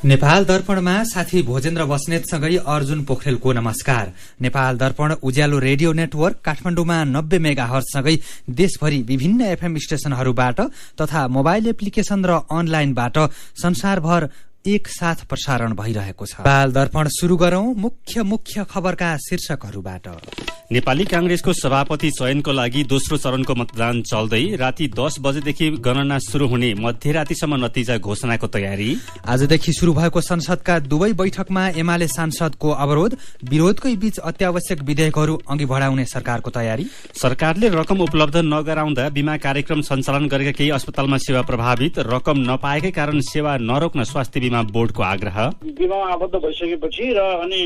नेपाल दर्पणमा साथी भोजेन्द्र बस्नेतसँगै अर्जुन पोखरेलको नमस्कार। नेपाल दर्पण उज्यालो रेडियो नेटवर्क काठमाडौँमा 90 मेगाहर्जसँगै देशभरि विभिन्न एफएम स्टेशनहरूबाट तथा मोबाइल एप्लिकेशन र अनलाइनबाट संसारभर एक साथ प्रसारण भइरहेको छ। नेपाल दर्पण शुरू गरौं मुख्य खबरका शीर्षकहरूबाट। नेपाली कांग्रेसको सभापति चयनको लागि दोस्रो चरणको मतदान चल्दै राति 10 बजेदेखि गणना शुरू हुने मध्यरातिसम्म नतिजा घोषणाको तयारी। आजदेखि शुरू भएको संसदका दुवै बैठकमा एमाले सांसदको अवरोध, विरोधकै बीच अत्यावश्यक विधेयकहरू अघि बढाउने सरकारको तयारी। सरकारले रकम उपलब्ध नगराउँदा बीमा कार्यक्रम सञ्चालन गरेका केही अस्पतालमा सेवा प्रभावित, रकम नपाएकै कारण सेवा नरोक्न स्वास्थ्य बीमा बोर्डको आग्रह। बीमा आबद्ध भइसकेपछि र अनि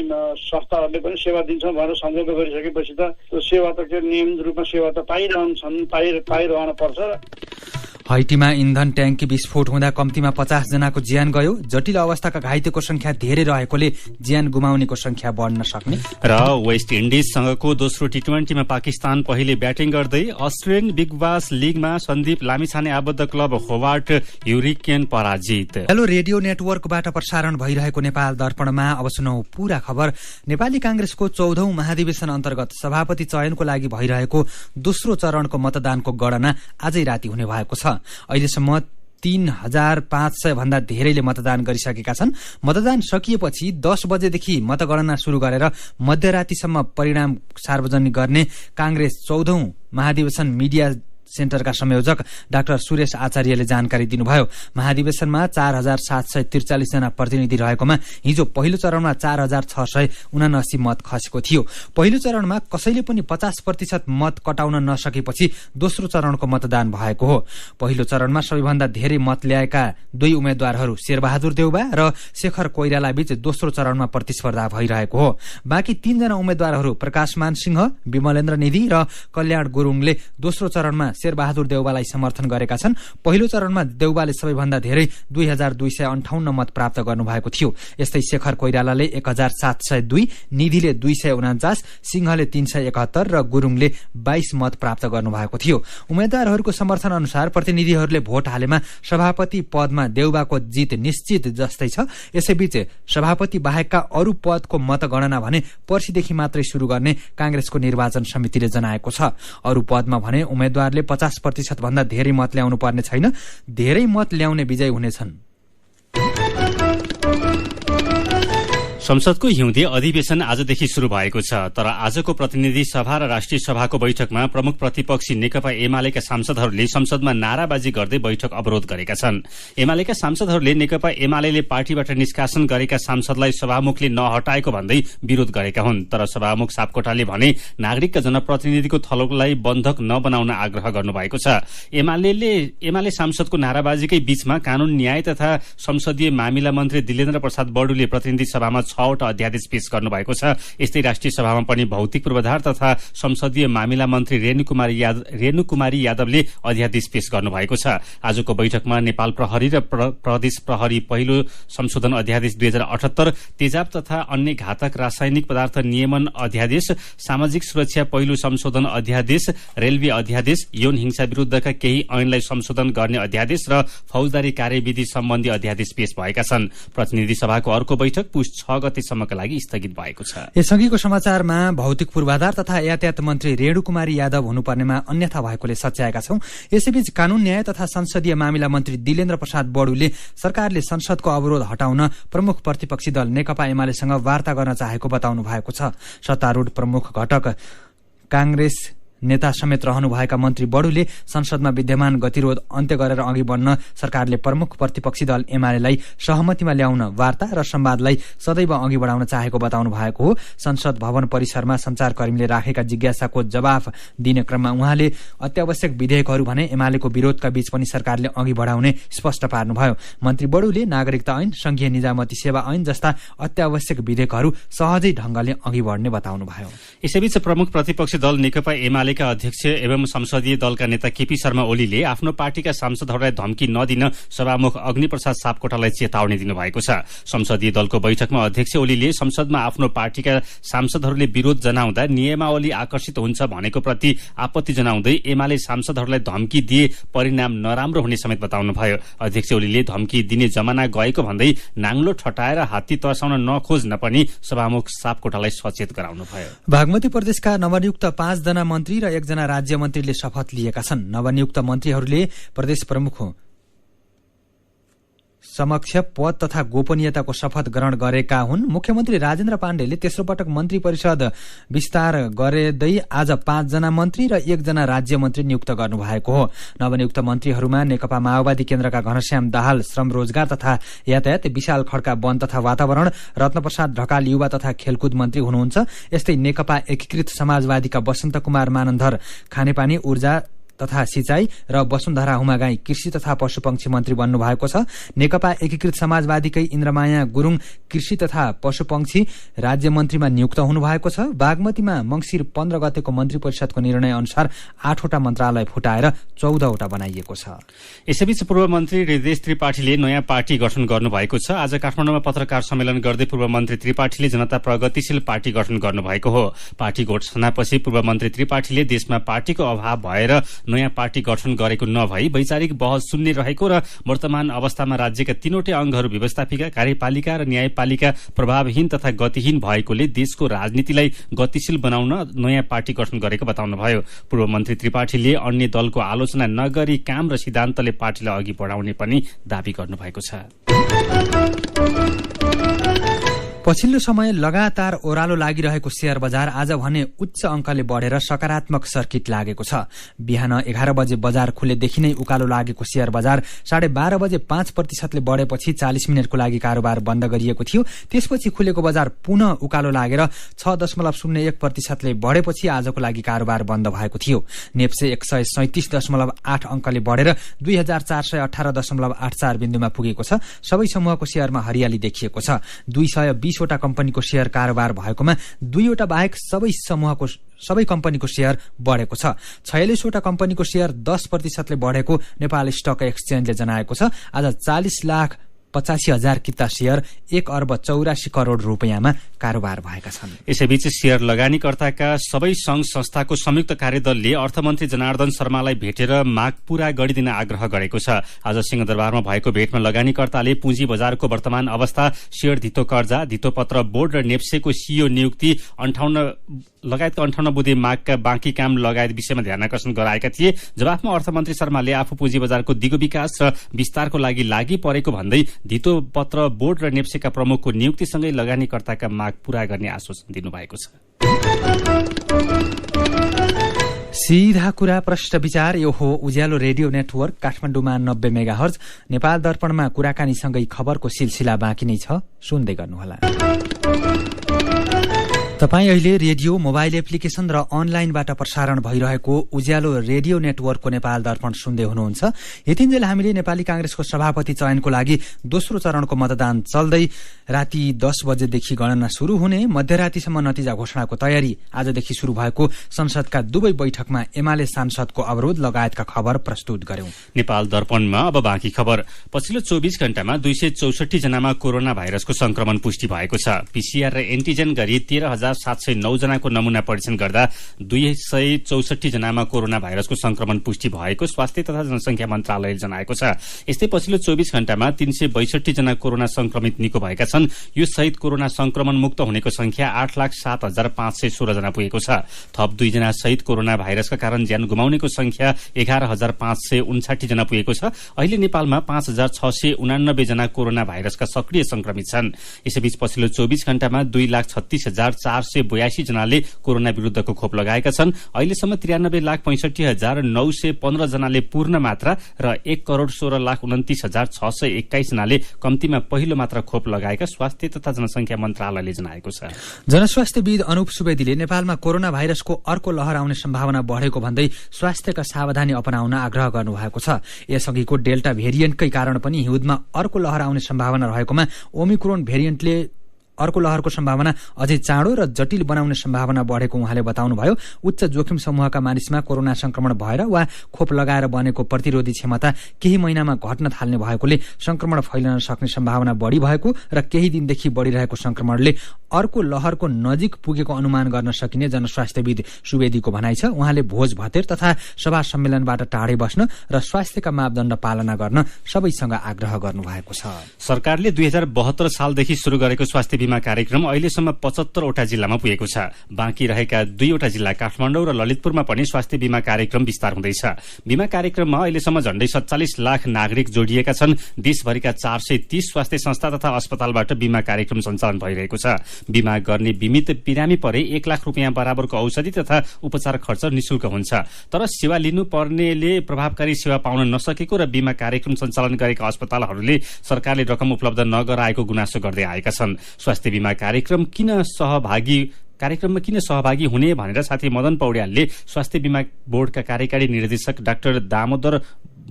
संस्थाहरूले पनि सेवा दिन्छौँ भनेर सम्झौता गरिसकेपछि त सेवा त के नियमित रूपमा सेवा त पाइरहन पर्छ। हैटीमा इन्धन ट्याङ्की विस्फोट हुँदा कम्तीमा 50 जनाको ज्यान गयो। जटिल अवस्थाका घाइतेको संख्या धेरै रहेकोले ज्यान गुमाउनेको संख्या बढ्न सक्ने। र वेस्ट इन्डिजसँगको दोस्रो टी20मा पाकिस्तान पहिले ब्याटिङ गर्दै अस्ट्रेलियन बिग बास लीगमा सन्दीप लामिछाने आबद्ध क्लब होवार्ड ह्युरिकेन पराजित। हेलो रेडियो नेटवर्कबाट प्रसारण भइरहेको नेपाल दर्पणमा अब सुनौ पूरा खबर। नेपाली कांग्रेसको 14औं महाधिवेशन अन्तर्गत सभापति चयनको लागि भइरहेको दोस्रो चरणको मतदानको गणना आजै राति हुने भएको छ। अहिलेसम्म 3500 भन्दा धेरैले मतदान गरिसकेका छन्। मतदान सकिएपछि 10 बजेदेखि मतगणना शुरू गरेर मध्यरातिसम्म परिणाम सार्वजनिक गर्ने कांग्रेस 14औं महाधिवेशन मिडिया सेन्टरका संयोजक डाक्टर सुरेश आचार्यले जानकारी दिनुभयो। महाधिवेशनमा 4743 जना प्रतिनिधि रहेकोमा हिजो पहिलो चरणमा 4679 मत खसेको थियो। पहिलो चरणमा कसैले पनि 50% मत कटाउन नसकेपछि दोस्रो चरणको मतदान भएको हो। पहिलो चरणमा सबैभन्दा धेरै मत ल्याएका दुई उम्मेद्वारहरू शेरबहादुर देउबा र शेखर कोइराला बीच दोस्रो चरणमा प्रतिस्पर्धा भइरहेको हो। बाँकी 3 जना उम्मेद्वारहरू प्रकाशमान सिंह, विमलेन्द्र निधि र कल्याण गुरुङले दोस्रो चरणमा शेरबहादुर देउबालाई समर्थन गरेका छन्। पहिलो चरणमा देउबाले सबैभन्दा धेरै 2258 मत प्राप्त गर्नुभएको थियो। यस्तै शेखर कोइरालाले 1702, निधिले 249, सिंहले 371 र गुरुङले 22 मत प्राप्त गर्नुभएको थियो। उम्मेद्वारहरूको समर्थन अनुसार प्रतिनिधिहरूले भोट हालेमा सभापति पदमा देउबाको जित निश्चित जस्तै छ। यसैबीच सभापति बाहेकका अरू पदको मतगणना भने पर्सिदेखि मात्रै शुरू गर्ने कांग्रेसको निर्वाचन समितिले जनाएको छ। अरू पदमा भने उम्मेद्वारले 50% भन्दा धेरै मत ल्याउनु पर्ने छैन। धेरै मत ल्याउने विजयी हुनेछन्। संसदको हिउँदे अधिवेशन आजदेखि शुरू भएको छ। तर आजको प्रतिनिधि सभा र राष्ट्रिय सभाको बैठकमा प्रमुख प्रतिपक्षी नेकपा एमालेका सांसदहरूले संसदमा नाराबाजी गर्दै बैठक अवरोध गरेका छन्। एमालेका सांसदहरूले नेकपा एमालेले पार्टीबाट निष्कासन गरेका सांसदलाई सभामुखले नहटाएको भन्दै विरोध गरेका हुन्। तर सभामुख सापकोटाले भने नागरिकका जनप्रतिनिधिको थलोलाई बन्धक नबनाउन आग्रह गर्नुभएको छ। एमाले सांसदको नाराबाजीकै बीचमा कानून न्याय तथा संसदीय मामिला मन्त्री दिलेन्द्र प्रसाद बडुले प्रतिनिधि सभामा 6वटा अध्यादेश पेश गर्नुभएको छ। यस्तै राष्ट्रिय सभामा पनि भौतिक पूर्वाधार तथा संसदीय मामिला मन्त्री रेणुकुमारी यादवले अध्यादेश पेश गर्नुभएको छ। आजको बैठकमा नेपाल प्रहरी र प्रदेश प्रहरी पहिलो संशोधन अध्यादेश 2078, तेजाब तथा अन्य घातक रासायनिक पदार्थ नियमन अध्यादेश, सामाजिक सुरक्षा पहिलो संशोधन अध्यादेश, रेलवे अध्यादेश, यौन हिंसा विरूद्धका केही ऐनलाई संशोधन गर्ने अध्यादेश र फौजदारी कार्यविधि सम्बन्धी अध्यादेश पेश भएका छन्। प्रतिनिधि सभाको अर्को बैठक पुस 6 गतेसम्मका लागि स्थगित भएको छ। यसअघिको समाचारमा भौतिक पूर्वाधार तथा यातायात मन्त्री रेणुकुमारी यादव हुनुपर्नेमा अन्यथा भएकोले सच्याएका छौं। यसैबीच कानून न्याय तथा संसदीय मामिला मन्त्री दिलेन्द्र प्रसाद बडुले सरकारले संसदको अवरोध हटाउन प्रमुख प्रतिपक्षी दल नेकपा एमालेसँग वार्ता गर्न चाहेको बताउनु भएको छ। सत्तारूढ प्रमुख घटक कांग्रेस नेता समेत रहनुभएका मन्त्री बडुले संसदमा विद्यमान गतिरोध अन्त्य गरेर अघि बढ्न सरकारले प्रमुख प्रतिपक्षी दल एमालेलाई सहमतिमा ल्याउन वार्ता र संवादलाई सदैव अघि बढाउन चाहेको बताउनु भएको हो। संसद भवन परिसरमा संचारकर्मीले राखेका जिज्ञासाको जवाफ दिने क्रममा उहाँले अत्यावश्यक विधेयकहरू भने एमालेको विरोधका बीच पनि सरकारले अघि बढाउने स्पष्ट पार्नुभयो। मन्त्री बडुले नागरिकता ऐन, संघीय निजामती सेवा ऐन जस्ता अत्यावश्यक विधेयकहरू सहजै ढंगले अघि बढ्ने बताउनुभयो। यसैबीच प्रमुख प्रतिपक्षी दल नेकपा एमाले एमालेका अध्यक्ष एवं संसदीय दलका नेता केपी शर्मा ओलीले आफ्नो पार्टीका सांसदहरूलाई धम्की नदिन सभामुख अग्निप्रसाद सापकोटालाई चेतावनी दिनुभएको छ। संसदीय दलको बैठकमा अध्यक्ष ओलीले संसदमा आफ्नो पार्टीका सांसदहरूले विरोध जनाउँदा नियमावली आकर्षित हुन्छ भनेको प्रति आपत्ति जनाउँदै एमाले सांसदहरूलाई धम्की दिए परिणाम नराम्रो हुने समेत बताउनुभयो। अध्यक्ष ओलीले धम्की दिने जमाना गएको भन्दै नाङ्लो ठटाएर हात्ती तर्साउन नखोज्न पनि सभामुख सापकोटालाई सचेत गराउनुभयो। बागमती प्रदेशका नवनियुक्त 5 जना मन्त्री र 1 जना राज्य मन्त्रीले शपथ लिएका छन्। नवनियुक्त मन्त्रीहरूले प्रदेश प्रमुख समक्ष पद तथा गोपनीयताको शपथ ग्रहण गरेका हुन्। मुख्यमन्त्री राजेन्द्र पाण्डेले तेस्रो पटक मन्त्री परिषद विस्तार गर्दै आज 5 जना मन्त्री र 1 जना राज्य मन्त्री नियुक्त गर्नुभएको हो। नवनियुक्त मन्त्रीहरूमा नेकपा माओवादी केन्द्रका घनश्याम दाहाल श्रम रोजगार तथा यातायात, विशाल खड्का वन तथा वातावरण, रत्नप्रसाद ढकाल युवा तथा खेलकुद मन्त्री हुनुहुन्छ। यस्तै नेकपा एकीकृत समाजवादीका वसन्त कुमार मानन्धर खानेपानी, ऊर्जा तथा सिंचाई र वसुन्धरा हुमागाई कृषि तथा पशुपक्षी मन्त्री बन्नु भएको छ। नेकपा एकीकृत समाजवादीकै इन्द्रमाया गुरूङ कृषि तथा पशुपक्षी राज्य मन्त्रीमा नियुक्त हुनुभएको छ। बागमतीमा मंसिर 15 गतेको मन्त्री परिषदको निर्णय अनुसार 8 वटा मन्त्रालय फुटाएर 14 वटा बनाइएको छ। यसैबीच पूर्व मन्त्री हृदय त्रिपाठीले नयाँ पार्टी गठन गर्नुभएको छ। आज काठमाडौँमा पत्रकार सम्मेलन गर्दै पूर्व मन्त्री त्रिपाठीले जनता प्रगतिशील पार्टी गठन गर्नुभएको हो। पार्टी घोषणापछि पूर्व मन्त्री त्रिपाठीले देशमा पार्टीको अभाव भएर नयाँ पार्टी गठन गरेको नभई वैचारिक बहस सुन्ने रहेको र वर्तमान अवस्थामा राज्यका 3वटै अंगहरू व्यवस्थापिका, कार्यपालिका र न्यायपालिका प्रभावहीन तथा गतिहीन भएकोले देशको राजनीतिलाई गतिशील बनाउन नयाँ पार्टी गठन गरेको बताउनुभयो। पूर्व मन्त्री त्रिपाठीले अन्य दलको आलोचना नगरी काम र सिद्धान्तले पार्टीलाई अघि बढाउने पनि दावी गर्नुभएको छ। पछिल्लो समय लगातार ओह्रालो लागिरहेको शेयर बजार आज भने उच्च अंकले बढेर सकारात्मक सर्किट लागेको छ। बिहान 11 बजे बजार खुलेदेखि नै उकालो लागेको शेयर बजार 12:30 बजे 5% बढेपछि 40 मिनटको लागि कारोबार बन्द गरिएको थियो। त्यसपछि खुलेको बजार पुनः उकालो लागेर 6.01% बढेपछि आजको लागि कारोबार बन्द भएको थियो। नेप्से 137.8 अंकले बढेर 2418.84 बिन्दुमा पुगेको छ। सबै समूहको शेयरमा हरियाली देखिएको छ। 220 वटा कम्पनीको शेयर कारोबार भएकोमा 2 वटा बाहेक सबै कम्पनीको शेयर बढेको छ। 46 वटा कम्पनीको शेयर 10% बढेको नेपाल स्टक एक्सचेन्जले जनाएको छ। आज 40,85,000 किता शेयर 1,84 करोड़ रुपियाँमा कारोबार भएका छन्। यसैबीच शेयर लगानीकर्ताका सबै संघ संस्थाको संयुक्त कार्यदलले अर्थमन्त्री जनार्दन शर्मालाई भेटेर माग पूरा गरिदिन आग्रह गरेको छ। आज सिंहदरबारमा भएको भेटमा लगानीकर्ताले पुँजी बजारको वर्तमान अवस्था, शेयर धितो कर्जा, धितोपत्र बोर्ड र नेप्सेको सीईओ नियुक्ति, 58 बुँदे मागका बाँकी काम लगायत विषयमा ध्यानकर्षण गराएका थिए। जवाफमा अर्थमन्त्री शर्माले आफू पुँजी बजारको दिगो विकास र विस्तारको लागि लागि परेको भन्दै धितोपत्र बोर्ड र नेप्सेका प्रमुखको नियुक्तिसँगै लगानीकर्ताका माग पूरा गर्ने आश्वासन दिनुभएको छ। सीधा कुरा प्रश्न विचार यो हो उज्यालो रेडियो नेटवर्क काठमाडौँमा 90 मेगाहर्ज। नेपाल दर्पणमा कुराकानीसँगै खबरको सिलसिला बाँकी नै छ, सुन्दै गर्नुहोला। तपाई अहिले रेडियो, मोबाइल एप्लिकेशन र अनलाइनबाट प्रसारण भइरहेको उज्यालो रेडियो नेटवर्कको नेपाल दर्पण सुन्दै हुनुहुन्छ। यतिन्जेल हामीले नेपाली कांग्रेसको सभापति चयनको लागि दोस्रो चरणको मतदान चल्दै राति 10 बजेदेखि गणना शुरू हुने, मध्यरातिसम्म नतिजा घोषणाको तयारी आजदेखि शुरू भएको संसदका दुवै बैठकमा एमाले सांसदको अवरोध लगायतका खबर प्रस्तुत गर्यौं। नेपाल दर्पणमा अब बाँकी खबर। पछिल्लो 24 घण्टामा 264 जनामा कोरोना भाइरसको संक्रमण पुष्टि भएको छ। पीसीआर र एन्टिजेन गरी 13,709 जनाको नमूना परीक्षण गर्दा 264 जनामा कोरोना भाइरसको संक्रमण पुष्टि भएको स्वास्थ्य तथा जनसंख्या मन्त्रालयले जनाएको छ। यस्तै पछिल्लो 24 घण्टामा 362 जना कोरोना संक्रमित निको भएका छन्। यो सहित कोरोना संक्रमण मुक्त हुनेको संख्या 8,07,516 जना पुगेको छ। थप 2 जना सहित कोरोना भाइरसका कारण ज्यान गुमाउनेको संख्या 11,559 जना पुगेको छ। अहिले नेपालमा 5,689 जना कोरोना भाइरसका सक्रिय संक्रमित छन्। यसैबीच पछिल्लो 24 घण्टामा 2,36,482 जनाले कोरोना विरुद्धको खोप लगाएका छन्। अहिलेसम्म 93,65,915 जनाले पूर्ण मात्रा र 1,16,29,621 जनाले कम्तीमा पहिलो मात्रा खोप लगाएका स्वास्थ्य तथा जनसंख्या मन्त्रालयले जनाएको छ। जनस्वास्थ्यविद अनुप सुवेदीले नेपालमा कोरोना भाइरसको अर्को लहर आउने सम्भावना बढ़ेको भन्दै स्वास्थ्यका सावधानी अपनाउन आग्रह गर्नुभएको छ। यसअघिको डेल्टा भेरिएन्टकै कारण पनि हिउँदमा अर्को लहर आउने सम्भावना रहेकोमा ओमिक्रोन भेरिएन्टले अर्को लहरको सम्भावना अझै चाँडो र जटिल बनाउने सम्भावना बढेको उहाँले बताउनुभयो। उच्च जोखिम समूहका मानिसमा कोरोना संक्रमण भएर वा खोप लगाएर बनेको प्रतिरोधी क्षमता केही महिनामा घट्न थाल्ने भएकोले संक्रमण फैलन सक्ने सम्भावना बढी भएको र केही दिनदेखि बढिरहेको संक्रमणले अर्को लहरको नजिक पुगेको अनुमान गर्न सकिने जनस्वास्थ्यविद सुवेदीको भनाइ छ। उहाँले भोज भतेर तथा सभा सम्मेलनबाट टाढै बस्न र स्वास्थ्यका मापदण्ड पालना गर्न सबैसँग आग्रह गर्नुभएको छ। सरकारले 2072 सालदेखि शुरू गरेको स्वास्थ्य बीमा कार्यक्रम अहिलेसम्म 75 वटा जिल्लामा पुगेको छ। बाँकी रहेका 2 वटा जिल्ला काठमाडौँ र ललितपुरमा पनि स्वास्थ्य बीमा कार्यक्रम विस्तार हुँदैछ। बीमा कार्यक्रममा अहिलेसम्म झण्डै 47 लाख नागरिक जोडिएका छन्। देशभरिका 430 स्वास्थ्य संस्था तथा अस्पतालबाट बीमा कार्यक्रम सञ्चालन भइरहेको छ। बीमा गर्ने बिमित बिरामी परे 1 लाख रुपियाँ बराबरको औषधि तथा उपचार खर्च निशुल्क हुन्छ। तर सेवा लिनुपर्नेले प्रभावकारी सेवा पाउन नसकेको र बीमा कार्यक्रम सञ्चालन गरेका अस्पतालहरूले सरकारले रकम उपलब्ध नगराएको गुनासो गर्दै आएका छन्। स्वास्थ्य बीमा कार्यक्रममा किन सहभागी हुने भनेर साथी मदन पौड्यालले स्वास्थ्य बीमा बोर्डका कार्यकारी निर्देशक डाक्टर दामोदर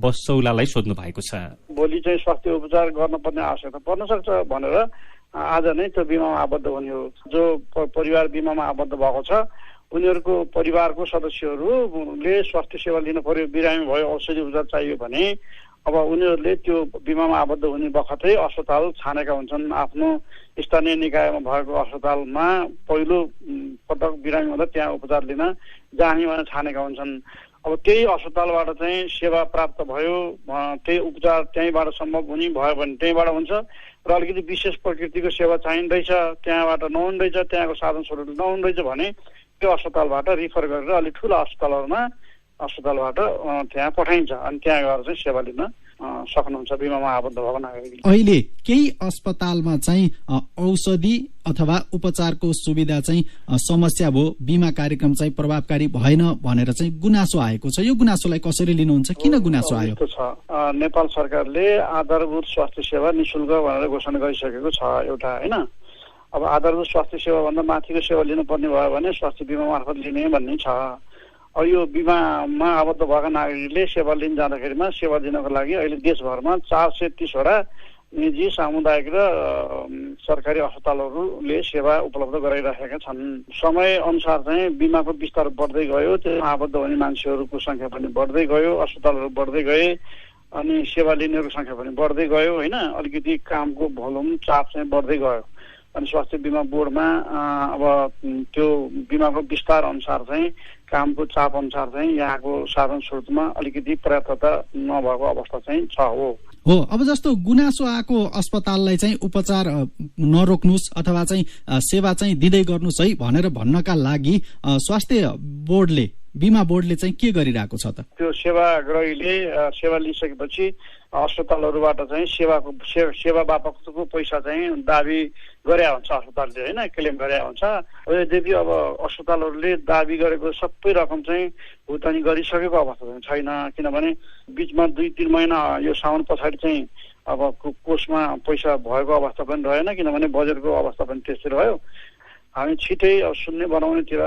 बसौलालाई सोध्नु भएको छ। भोलि चाहिँ स्वास्थ्य उपचार गर्नुपर्ने आवश्यकता पर्न सक्छ भनेर आज नै त्यो बिमामा आबद्ध हुने हो। जो परिवार बिमामा आबद्ध भएको छ उनीहरूको परिवारको सदस्यहरूले स्वास्थ्य सेवा लिनु पर्यो, बिरामी भयो, औषधि उपचार चाहियो भने अब उनीहरूले त्यो बिमामा आबद्ध हुने बखतै अस्पताल छानेका हुन्छन्। आफ्नो स्थानीय निकायमा भएको अस्पतालमा पहिलो पटक बिरामी हुँदा त्यहाँ उपचार लिन जाने भनेर छानेका हुन्छन्। अब त्यही अस्पतालबाट चाहिँ सेवा प्राप्त भयो, त्यही उपचार त्यहीँबाट सम्भव हुने भयो भने त्यहीँबाट हुन्छ र अलिकति विशेष प्रकृतिको सेवा चाहिँदैछ, त्यहाँबाट नहुँदैछ, त्यहाँको साधन स्रोत नहुँदैछ भने त्यो अस्पतालबाट रिफर गरेर अलिक ठुलो अस्पतालबाट त्यहाँ पठाइन्छ अनि त्यहाँ गएर चाहिँ सेवा लिन सक्नुहुन्छ बिमामा आबद्ध भएको नागरिकले। अहिले केही अस्पतालमा चाहिँ औषधि अथवा उपचारको सुविधा चाहिँ समस्या भयो, बिमा कार्यक्रम चाहिँ प्रभावकारी भएन भनेर चाहिँ गुनासो आएको छ। यो गुनासोलाई कसरी लिनुहुन्छ? किन गुनासो आयो? नेपाल सरकारले आधारभूत स्वास्थ्य सेवा निशुल्क भनेर घोषणा गरिसकेको छ एउटा, हैन? अब आधारभूत स्वास्थ्य सेवा भन्दा माथिको सेवा लिनुपर्ने भयो भने स्वास्थ्य बिमा मार्फत लिने भन्ने छ। अब यो बिमामा आबद्ध भएका नागरिकले सेवा लिन जाँदाखेरिमा सेवा दिनको लागि अहिले देशभरमा 430 वटा निजी सामुदायिक र सरकारी अस्पतालहरूले सेवा उपलब्ध गराइरहेका छन्। समय अनुसार चाहिँ बिमाको विस्तार बढ्दै गयो, त्यसमा आबद्ध हुने मान्छेहरूको संख्या पनि बढ्दै गयो, अस्पतालहरू बढ्दै गए अनि सेवा लिनेहरूको संख्या पनि बढ्दै गयो, हैन? अलिकति कामको भोल्युम चाप चाहिँ बढ्दै गयो अनि स्वास्थ्य बीमा बोर्डमा अब त्यो बिमाको विस्तार अनुसार चाहिँ कामको चाप अनुसार चाहिँ यहाँको साधन स्रोतमा अलिकति पर्याप्तता नभएको अवस्था चाहिँ छ हो। अब जस्तो गुनासो आएको अस्पताललाई चाहिँ उपचार नरोक्नुस् अथवा चाहिँ सेवा चाहिँ दिँदै गर्नुस् है भनेर भन्नका लागि स्वास्थ्य बोर्डले बीमा बोर्डले चाहिँ के गरिरहेको छ त? त्यो सेवाग्राहीले सेवा लिइसकेपछि अस्पतालहरूबाट चाहिँ सेवा बापतको पैसा चाहिँ दाबी गरे हुन्छ अस्पतालले, हैन? क्लेम गरे हुन्छ। यद्यपि अब अस्पतालहरूले दाबी गरेको सबै रकम चाहिँ भुक्तानी गरिसकेको अवस्था चाहिँ छैन, किनभने बीचमा 2-3 महिना यो साउन पछाडि चाहिँ अब कोषमा पैसा भएको अवस्था पनि रहेन, किनभने बजेटको अवस्था पनि त्यस्तै रह्यो। हामी छिटै शून्य बनाउनेतिर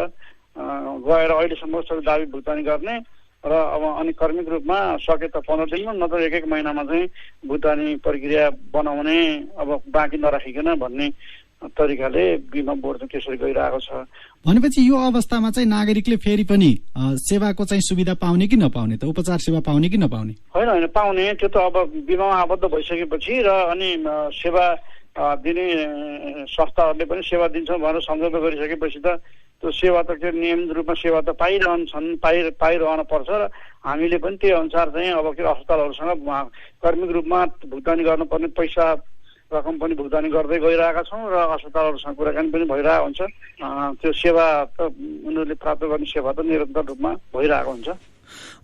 गएर अहिलेसम्म दाबी भुक्तानी गर्ने र अब अनि कर्मिक रूपमा सके त 15 दिनमा नत्र 1-1 महिनामा चाहिँ भुक्तानी प्रक्रिया बनाउने अब बाँकी नराखिकन भन्ने तरिकाले बिमा बोर्ड चाहिँ त्यसरी गइरहेको छ। भनेपछि यो अवस्थामा चाहिँ नागरिकले फेरि पनि सेवाको चाहिँ सुविधा पाउने कि नपाउने त? उपचार सेवा पाउने कि नपाउने? होइन पाउने। त्यो त अब बिमामा आबद्ध भइसकेपछि र अनि सेवा दिने संस्थाहरूले पनि सेवा दिन्छन् भनेर सम्झौता गरिसकेपछि त त्यो सेवा त के नियमित रूपमा सेवा त पाइरहन पर्छ र हामीले पनि त्यही अनुसार चाहिँ अब के अस्पतालहरूसँग कर्मिक रूपमा भुक्तानी गर्नुपर्ने पैसा रकम पनि भुक्तानी गर्दै गइरहेका छौँ र अस्पतालहरूसँग कुराकानी पनि भइरहेको हुन्छ। त्यो सेवा त उनीहरूले प्राप्त गर्ने सेवा त निरन्तर रूपमा भइरहेको हुन्छ।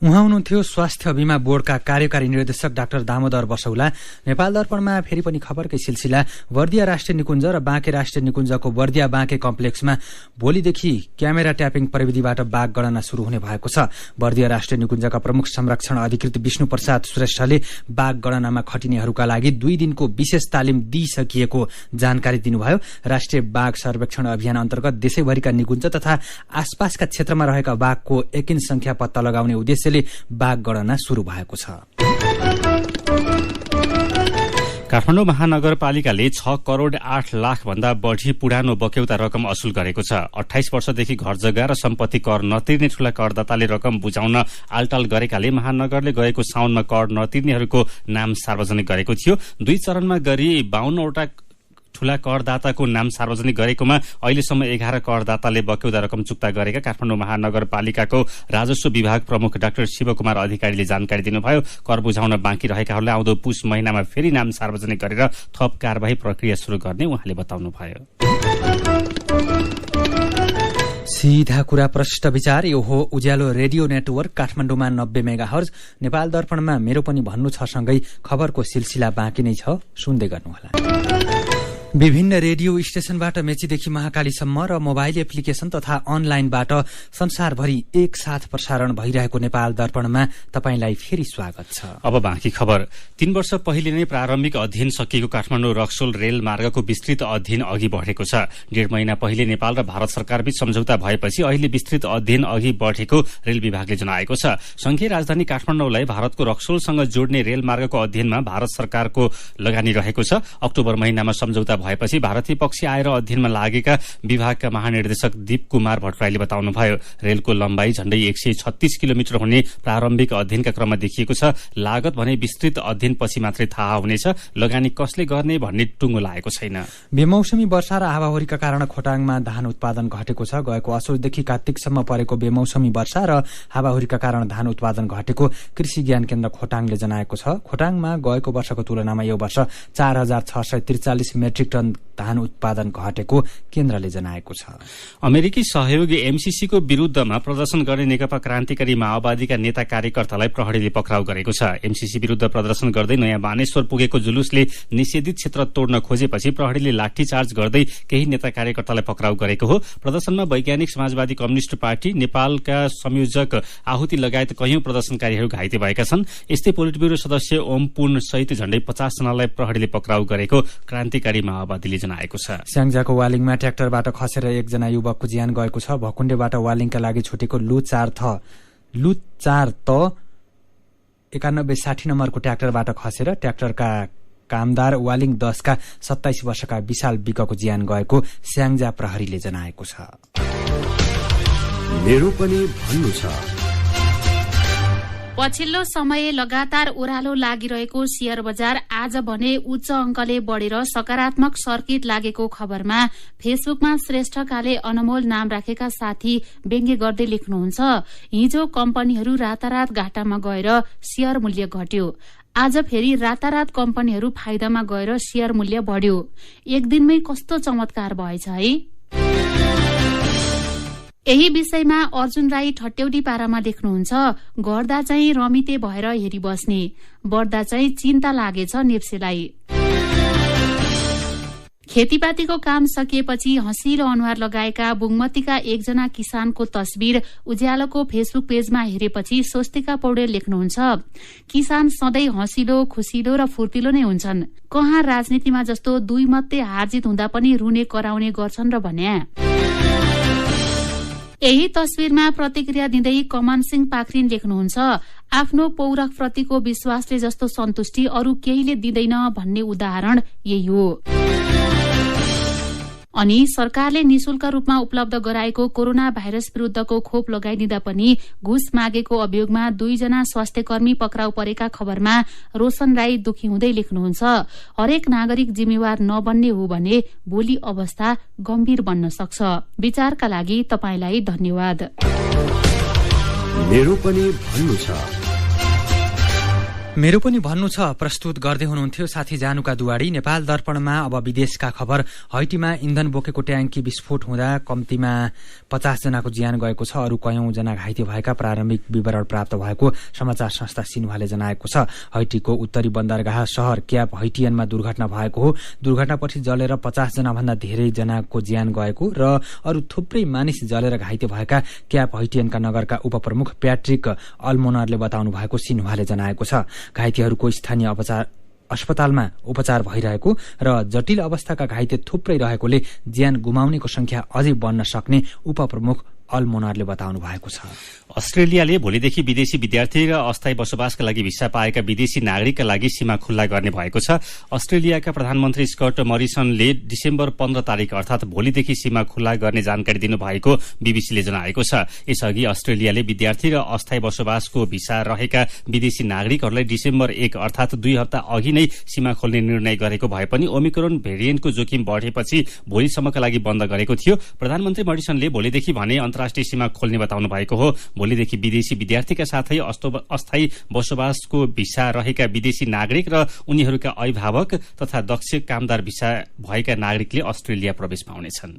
उहाँ हुनुहुन्थ्यो स्वास्थ्य बीमा बोर्डका कार्यकारी निर्देशक डाक्टर दामोदर बसौला। नेपाल दर्पणमा फेरि पनि खबरकै सिलसिला। बर्दिया राष्ट्रिय निकुञ्ज र बाँके राष्ट्रिय निकुञ्जको बर्दिया बाँके कम्प्लेक्समा भोलिदेखि क्यामेरा ट्यापिङ प्रविधिबाट बाघ गणना शुरू हुने भएको छ। बर्दिया राष्ट्रिय निकुञ्जका प्रमुख संरक्षण अधिकृत विष्णु प्रसाद श्रेष्ठले बाघ गणनामा खटिनेहरूका लागि 2 दिनको विशेष तालिम दिइसकिएको जानकारी दिनुभयो। राष्ट्रिय बाघ सर्वेक्षण अभियान अन्तर्गत देशैभरिका निकुञ्ज तथा आसपासका क्षेत्रमा रहेका बाघको एकिन संख्या पत्ता लगाउने उद्देश्यले बाघ गणना शुरू भएको छ। काठमाडौँ महानगरपालिकाले 6 करोड़ 8 लाख भन्दा बढ़ी पुरानो बक्यौता रकम असुल गरेको छ। 28 वर्षदेखि घर जग्गा र सम्पत्ति कर नतिर्ने ठूला करदाताले रकम बुझाउन आलटाल गरेकाले महानगरले गएको साउनमा कर नतिर्नेहरूको नाम सार्वजनिक गरेको थियो। 2 चरणमा गरी 52 वटा ठूला करदाताको नाम सार्वजनिक गरेकोमा अहिलेसम्म 11 करदाताले बक्यौता रकम चुक्ता गरेका काठमाडौँ महानगरपालिकाको राजस्व विभाग प्रमुख डाक्टर शिवकुमार अधिकारीले जानकारी दिनुभयो। कर बुझाउन बाँकी रहेकाहरूलाई आउँदो पुष महिनामा फेरि नाम सार्वजनिक गरेर थप कार्यवाही प्रक्रिया शुरू गर्ने उहाँले बताउनुभयो। सीधा कुरा प्रशिष्ट विचार यो हो उज्यालो रेडियो नेटवर्क काठमाडौँमा 90 मेगाहर्ज, नेपाल दर्पणमा मेरो पनि भन्नु छ सँगै खबरको सिलसिला बाँकी नै छ, सुन्दै गर्नुहोला। विभिन्न रेडियो स्टेशनबाट मेचीदेखि महाकालीसम्म र मोबाइल एप्लिकेशन तथा अनलाइनबाट संसारभरि एकसाथ प्रसारण भइरहेको नेपाल दर्पणमा तपाईंलाई फेरि स्वागत छ। अब बाँकी खबर। 3 वर्ष पहिले नै प्रारम्भिक अध्ययन सकिएको काठमाडौँ रक्सोल रेल मार्गको विस्तृत अध्ययन अघि बढेको छ। 1.5 महिना पहिले नेपाल र भारत सरकारबीच सम्झौता भएपछि अहिले विस्तृत अध्ययन अघि बढेको रेल विभागले जनाएको छ। संघीय राजधानी काठमाडौँलाई भारतको रक्सोलसँग जोड्ने रेल मार्गको अध्ययनमा भारत सरकारको लगानी रहेको छ। अक्टोबर महिनामा सम्झौता भएपछि भारतीय पक्ष आएर अध्ययनमा लागेका विभागका महानिर्देशक दीप कुमार भट्टराईले बताउनुभयो। रेलको लम्बाई झण्डै 136 किलोमिटर हुने प्रारम्भिक अध्ययनका क्रममा देखिएको छ। लागत भने विस्तृत अध्ययनपछि मात्रै थाहा हुनेछ। लगानी कसले गर्ने भन्ने टुङ्गो लागेको छैन। बेमौसमी वर्षा र हावाहुरीका कारण खोटाङमा धान उत्पादन घटेको छ। गएको असोजदेखि कार्तिकसम्म परेको बेमौसमी वर्षा र हावाहुरीका कारण धान उत्पादन घटेको कृषि ज्ञान केन्द्र खोटाङले जनाएको छ। खोटाङमा गएको वर्षको तुलनामा यो वर्ष 4643 मेट्रिक टन धान उत्पादन घटेको केन्द्रले जनाएको छ। अमेरिकी सहयोगी एमसीसीको विरूद्धमा प्रदर्शन गर्ने नेकपा क्रान्तिकारी माओवादीका नेता कार्यकर्तालाई प्रहरीले पक्राउ गरेको छ। एमसीसी विरूद्ध प्रदर्शन गर्दै नयाँ बानेश्वर पुगेको जुलुसले निषेधित क्षेत्र तोड्न खोजेपछि प्रहरीले लाठीचार्ज गर्दै केही नेता कार्यकर्तालाई पक्राउ गरेको हो। प्रदर्शनमा वैज्ञानिक समाजवादी कम्युनिष्ट पार्टी, नेपालका संयोजक आहुति लगायत कैयौं प्रदर्शनकारीहरू घाइते भएका छन्। यस्तै पोलिट ब्युरो सदस्य ओम पुन सहित झण्डै 50 जनालाई प्रहरीले पक्राउ गरेको क्रान्तिकारी माओवादीले जनाएको छ। स्याङ्जाको वालिङमा ट्र्याक्टरबाट खसेर एकजना युवकको ज्यान गएको छ। भकुण्डेबाट वालिङका लागि छुटेको लु 4 त 9160 नम्बरको ट्र्याक्टरबाट खसेर ट्र्याक्टरका कामदार वालिङ 10 का 27 वर्षका विशाल विकको ज्यान गएको स्याङ्जा प्रहरीले जनाएको छ। मेरो पनि भन्नु छ। पछिल्लो समय लगातार ओह्रालो लागिरहेको शेयर बजार आज भने उच्च अंकले बढ़ेर सकारात्मक सर्किट लागेको खबरमा फेसबुकमा श्रेष्ठकाले अनमोल नाम राखेका साथी व्यङ्ग्य गर्दै लेख्नुहुन्छ, हिजो कम्पनीहरू रातारात घाटामा गएर शेयर मूल्य घट्यो, आज फेरि रातारात कम्पनीहरू फाइदामा गएर शेयर मूल्य बढ्यो। एक दिनमै कस्तो चमत्कार भएछ है। यही विषयमा अर्जुन राई ठट्यौटी पारामा लेख्नुहुन्छ, गर्दा चाहिँ रमिते भएर हेरिबस्ने, बढ्दा चाहिँ चिन्ता लागेछ नेप्सेलाई। खेतीपातीको काम सकिएपछि हँसिलो अनुहार लगाएका बुङमतीका एकजना किसानको तस्बिर उज्यालोको फेसबुक पेजमा हेरेपछि स्वस्तिका पौडेल लेख्नुहुन्छ, किसान सधैँ हँसिलो, खुसिलो र फुर्तिलो नै हुन्छन्, कहाँ राजनीतिमा जस्तो 2 मध्ये हारजित हुँदा पनि रुने कराउने गर्छन् र भन्या। यही तस्विरमा प्रतिक्रिया दिँदै कमान सिंह पाखरिन लेख्नुहुन्छ, आफ्नो पौरख प्रतिको विश्वासले जस्तो सन्तुष्टि अरू केहीले दिँदैन भन्ने उदाहरण यही हो। अनि सरकारले निशुल्क रूपमा उपलब्ध गराएको कोरोना भाइरस विरूद्धको खोप लगाइदिँदा पनि घुस मागेको अभियोगमा 2 जना स्वास्थ्यकर्मी पक्राउ परेका खबरमा रोशन राई दुखी हुँदै लेख्नुहुन्छ, हरेक नागरिक जिम्मेवार नबन्ने हो भने भोलि अवस्था गम्भीर बन्न सक्छ। विचारका लागि तपाईलाई धन्यवाद। मेरो पनि भन्नु छ। मेरो पनि भन्नु छ प्रस्तुत गर्दै हुनुहुन्थ्यो साथी जानुका दुवाडी। नेपाल दर्पणमा अब विदेशका खबर। हैटीमा इन्धन बोकेको ट्याङ्की विस्फोट हुँदा कम्तीमा 50 जनाको ज्यान गएको छ, अरू कयौं जना घाइते भएका प्रारम्भिक विवरण प्राप्त भएको समाचार संस्था सिन्हुवाले जनाएको छ। हैटीको उत्तरी बन्दरगाह शहर क्याप हैटियनमा दुर्घटना भएको हो। दुर्घटनापछि जलेर 50 जना भन्दा धेरै जनाको ज्यान गएको र अरू थुप्रै मानिस जलेर घाइते भएका क्याप हैटियनका नगरका उपप्रमुख प्याट्रिक अल्मोनरले बताउनु भएको सिन्हुवाले जनाएको छ। घाइतेहरूको स्थानीय अस्पतालमा उपचार भइरहेको र जटिल अवस्थाका घाइते थुप्रै रहेकोले ज्यान गुमाउनेको संख्या अझै बढ्न सक्ने उपप्रमुख अल्मोनरले बताउनु भएको छ। अस्ट्रेलियाले भोलिदेखि विदेशी विद्यार्थी र अस्थायी बसोबासका लागि भिसा पाएका विदेशी नागरिकका लागि सीमा खुल्ला गर्ने भएको छ। अस्ट्रेलियाका प्रधानमन्त्री स्कट मरिसनले डिसेम्बर 15 तारिक अर्थात भोलिदेखि सीमा खुल्ला गर्ने जानकारी दिनुभएको बीबीसीले जनाएको छ। यसअघि अस्ट्रेलियाले विद्यार्थी र अस्थायी बसोबासको भिसा रहेका विदेशी नागरिकहरूलाई डिसेम्बर 1 अर्थात 2 हप्ता अघि नै सीमा खोल्ने निर्णय गरेको भए पनि ओमिक्रोन भेरिएन्टको जोखिम बढेपछि भोलिसम्मका लागि बन्द गरेको थियो। प्रधानमन्त्री मरिसनले भोलिदेखि भने अन्तर्राष्ट्रिय सीमा खोल्ने बताउनु भएको हो। भोलिदेखि विदेशी विद्यार्थीका साथै अस्थायी बसोबासको भिसा रहेका विदेशी नागरिक र उनीहरूका अभिभावक तथा दक्ष कामदार भिसा भएका नागरिकले अस्ट्रेलिया प्रवेश पाउनेछन्।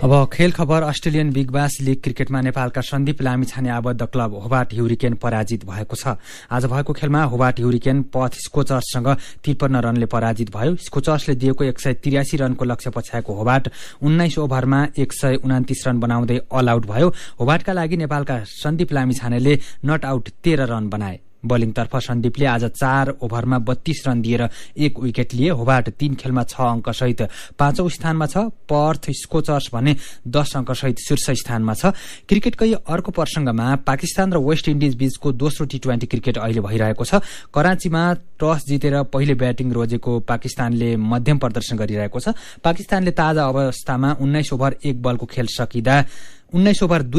अब खेल खबर। अस्ट्रेलियन बिग बास लीग क्रिकेटमा नेपालका सन्दीप लामिछाने आबद्ध क्लब होबार्ट ह्युरिकेन पराजित भएको छ। आज भएको खेलमा होबार्ट ह्युरिकेन पर्थ स्कोचर्ससँग 53 रनले पराजित भयो। स्कोचर्सले दिएको 183 रनको लक्ष्य पछ्याएको होबार्ट 19 ओभरमा 129 रन बनाउँदै अल आउट भयो। होबार्टका लागि नेपालका सन्दीप लामिछानेले नट आउट 13 रन बनाए। बोलिङतर्फ सन्दीपले आज 4 ओभरमा 32 रन दिएर 1 विकेट लिए। होबार्ट 3 खेलमा 6 अंकसहित 5औं स्थानमा छ। पर्थ स्कोचर्स भने 10 अंकसहित शीर्ष स्थानमा छ। क्रिकेटकै अर्को प्रसंगमा पाकिस्तान र वेस्ट इन्डिज बीचको दोस्रो टी20 क्रिकेट अहिले भइरहेको छ। कराँचीमा टस जितेर पहिले ब्याटिङ रोजेको पाकिस्तानले मध्यम प्रदर्शन गरिरहेको छ। पाकिस्तानले ताजा अवस्थामा 19 ओभर 2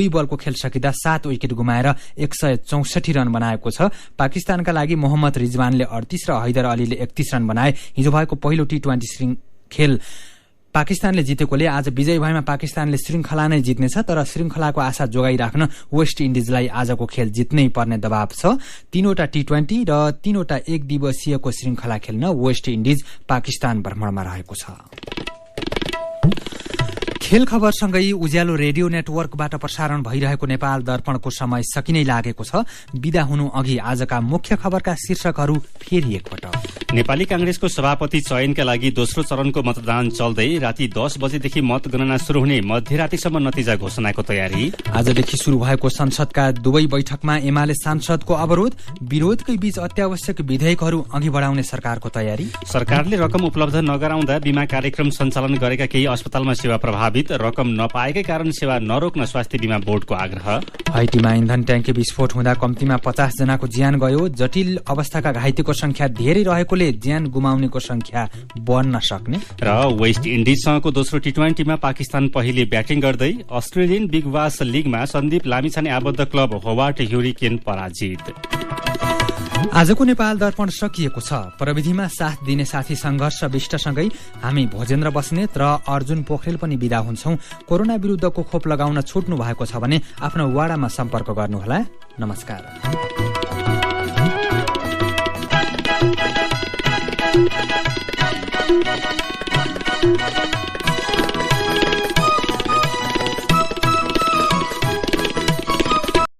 बलको खेल सकिँदा 7 विकेट गुमाएर 164 रन बनाएको छ। पाकिस्तानका लागि मोहम्मद रिजवानले 38 र हैदर अलीले 31 रन बनाए। हिजो भएको पहिलो टी20 खेल पाकिस्तानले जितेकोले आज विजयी भएमा पाकिस्तानले श्रृंखला नै जित्नेछ। तर श्रृंखलाको आशा जोगाइराख्न वेस्ट इन्डिजलाई आजको खेल जित्नै पर्ने दबाव छ। 3वटा टी20 र 3वटा 1 दिवसीयको श्रृंखला खेल्न वेस्ट इन्डिज पाकिस्तान भ्रमणमा रहेको छ। खेल खबरसँगै उज्यालो रेडियो नेटवर्कबाट प्रसारण भइरहेको नेपाल दर्पणको समय सकिनै लागेको छ। बिदा हुनु अघि आजका मुख्य खबरका शीर्षकहरू फेरि एकपटक। नेपाली कांग्रेसको सभापति चयनका लागि दोस्रो चरणको मतदान चल्दै राति 10 बजेदेखि मतगणना शुरू हुने मध्यरातिसम्म नतिजा घोषणाको तयारी। आजदेखि शुरू भएको संसदका दुवै बैठकमा एमाले सांसदको अवरोध। विरोधकै बीच अत्यावश्यक विधेयकहरू अघि बढाउने सरकारको तयारी। सरकारले रकम उपलब्ध नगराउँदा बीमा कार्यक्रम सञ्चालन गरेका केही अस्पतालमा सेवा प्रभावित। रकम नपाएकै कारण सेवा नरोक्न स्वास्थ्य बीमा बोर्डको आग्रह। हाइटीमा इन्धन ट्याङ्की विस्फोट हुँदा कम्तीमा 50 जनाको ज्यान गयो। जटिल अवस्थाका घाइतेको संख्या धेरै रहेकोले ज्यान गुमाउनेको संख्या बढ्न सक्ने। र वेस्ट इन्डिजसँगको दोस्रो टी20मा पाकिस्तान पहिले ब्याटिङ गर्दै। अस्ट्रेलियन बिग बास लीगमा सन्दीप लामिछाने आबद्ध क्लब होबार्ट ह्युरिकेन पराजित। आजको नेपाल दर्पण सकिएको छ। प्रविधिमा साथ दिने साथी संघर्ष विष्टसँगै हामी भोजेन्द्र बस्नेत र अर्जुन पोखरेल पनि बिदा हुन्छौं। कोरोना विरुद्धको खोप लगाउन छुट्नु भएको छ भने आफ्नो वाडामा सम्पर्क गर्नुहोला। नमस्कार।